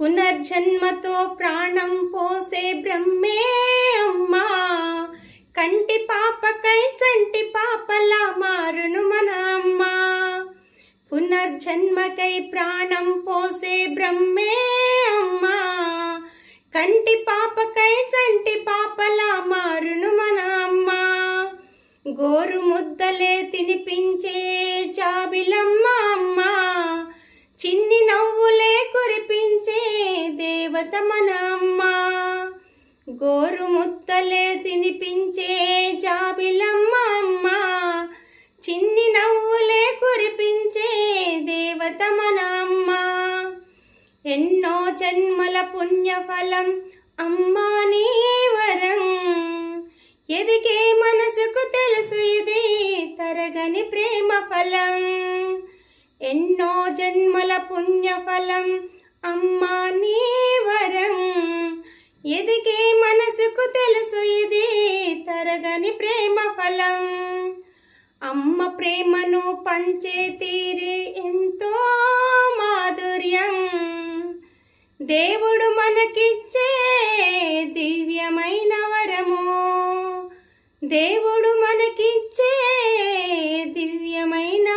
పునర్జన్మతో ప్రాణం పోసే బ్రహ్మే అమ్మా, కంటి పాపకై చంటి పాపలా మారును మన అమ్మ. పునర్జన్మకై ప్రాణం పోసే బ్రహ్మే అమ్మా, కంటి పాపకై చంటి పాపలా మారును మన అమ్మ. గోరు ముద్దలే తినిపించే జాబిలమ్మ అమ్మ, చిన్ని నవ్వులే కురిపించే దేవత మన అమ్మ. గోరు ముద్దలే తినిపించే జాబిలమ్మ అమ్మ, చిన్ని నవ్వులే కురిపించే దేవత మన అమ్మ. ఎన్నో జన్మల పుణ్యఫలం అమ్మా నీ వరం, ఎదిగే మనసుకు తెలుసు ఇది తరగని ప్రేమ ఫలం. ఎన్నో జన్మల పుణ్యఫలం అమ్మా నీ వరం, ఎదిగే మనసుకు తెలుసు ఇది తరగని ప్రేమ ఫలం. అమ్మ ప్రేమను పంచే తీరే ఎంతో మాధుర్యం, దేవుడు మనకిచ్చే దివ్యమైన వరము. దేవుడు మనకిచ్చే దివ్యమైన